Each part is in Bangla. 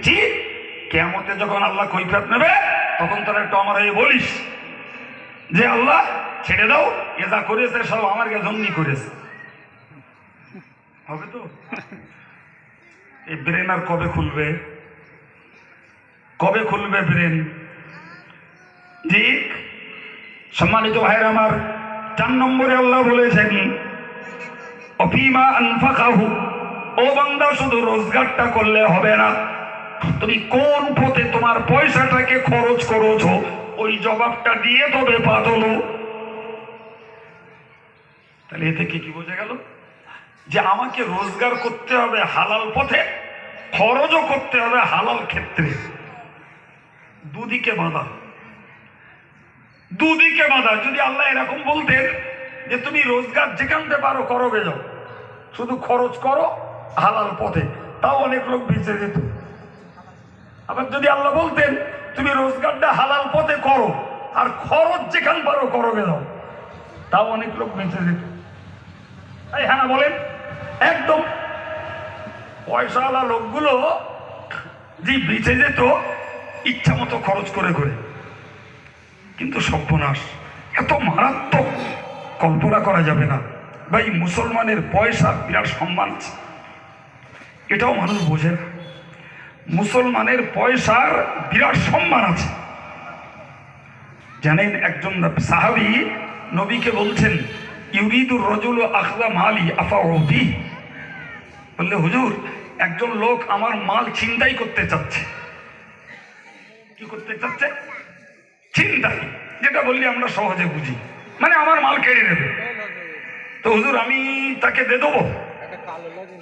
ঠিক কিয়ামতে যখন আল্লাহ কৈফিয়ত নেবে তখন তোরা একটু আমার হয়ে বলিস যে আল্লাহ ছেড়ে দাও, এ যা করেছে সব আমার জন্যই করেছে। হবে তো? এই ব্রেন আর কবে খুলবে? কবে খুলবে ব্রেন? জি সম্মানিত ভাইয়ের আমার, 4 নম্বরে আল্লাহ বলেছেন অফিমা আনফাকাহু, ও বান্দা শুধু রোজগারটা করলে হবে না, তুমি কোন পথে তোমার পয়সাটাকে খরচ করেছো ওই জবাবটা দিয়ে তবে পাতলো। তাহলে এ থেকে কি বোঝা গেল? যে আমাকে রোজগার করতে হবে হালাল পথে, খরচও করতে হবে হালাল ক্ষেত্রে। দুদিকে বাঁধা, দুদিকে বাঁধা। যদি আল্লাহ এরকম বলতেন যে তুমি রোজগার যেখানতে পারো করো গে যাও, শুধু খরচ করো হালাল পথে, তাও অনেক লোক বেঁচে যেত। আবার যদি আল্লাহ বলতেন তুমি রোজগারটা হালাল পথে করো আর খরচ যেখান পারো করো গে যাও, তাও অনেক লোক বেঁচে যেত। এই হ্যাঁ বলেন, একদম পয়সাওয়ালা লোকগুলো যে বেঁচে যেত ইচ্ছা মতো খরচ করে করে। কিন্তু সর্বনাশ এত মারাত্মক কল্পনা করা যাবে না ভাই। মুসলমানের পয়সা বিরাট সম্মান আছে, এটাও মানুষ বোঝে না। মুসলমানের পয়সার বিরাট সম্মান আছে। জানেন একজন সাহাবী নবীকে বলছেন ইউরিদুর রাজুলু আখযা মালি আফাউদি, বললে হুজুর একজন লোক আমার মাল ছিনতাই করতে চাচ্ছে। কি করতে চাচ্ছে? ছিনতাই, যেটা বললি আমরা সহজে বুঝি, মানে আমার মাল কেড়ে নেবে। তো হুজুর আমি তাকে দিয়ে দেবো?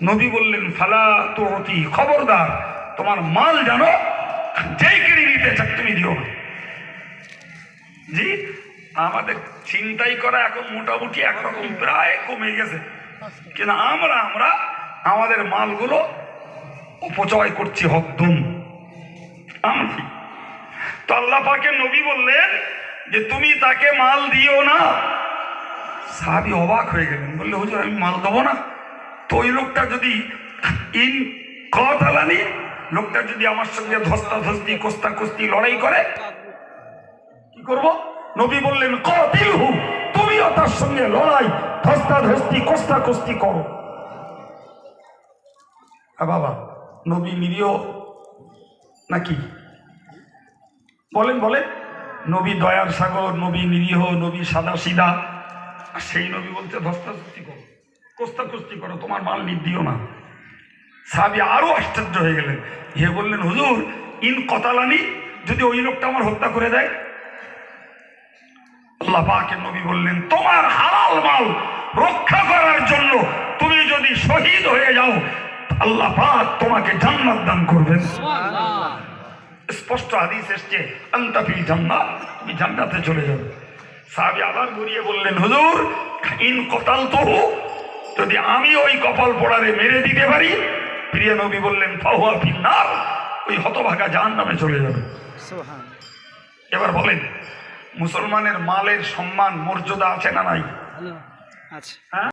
নবী বললেন ফালা তুতি, খবরদার তোমার মাল জানো যেই কেড়ে নিতে চাক তুমি দিও না। জি আমাদের ছিনতাই করা এখন মোটামুটি একরকম প্রায় কমে গেছে, কিন্তু আমরা আমাদের মালগুলো অপচয় করছি হকদম। তো আল্লাহ পাকের নবী বললেন যে তুমি তাকে মাল দিও না। সাহাবী অবাক হয়ে গেলেন, বললে হুজুর আমি মাল দেবো না? তো ওই লোকটা যদি ইন কাতালানি, লোকটা যদি আমার সঙ্গে ধস্তাধস্তি কোস্তাকুস্তি লড়াই করে কি করব? নবী বললেন কাতিলহু, তুমিও তার সঙ্গে লড়াই ধস্তাধস্তি কোস্তাকুস্তি করো। বাবা নবী নিরীহ নাকি? বলেন বলেন, নবী দয়ার সাগর, নবী নিরীহ, নবী সাদা সিধা, আর সেই নবী বলছে ধস্তাধস্তি করো কোস্তাকুস্তি করো, তোমার মাল দিও না। সাহাবী আরো আশ্চর্য হয়ে গেলেন, হে বললেন হুজুর ইন কতালানি, যদি ওই লোকটা আমার হত্যা করে দেয়? আল্লাহ পাকের নবী বললেন তোমার হালাল মাল রক্ষা করার জন্য তুমি যদি শহীদ হয়ে যাও আল্লাহ পাক তোমাকে জান্নাত দান করবেন। স্পষ্ট হাদিস এসছে আনতা ফিল জান্নাত, তুমি জান্নাতে চলে যাবে। সাহাবী আবার ঘুরিয়ে বললেন হুজুর ইন কতালতুহু, যদি আমি ওই কপাল পোড়ারে মেরে দিতে পারি? প্রিয় নবী বললেন ফাহুয়া ফিন্নার, ওই হতভাগা জাহান্নামে চলে যাবে। এবার বলেন মুসলমানের মালের সম্মান মর্যাদা আছে না নাই? আছে।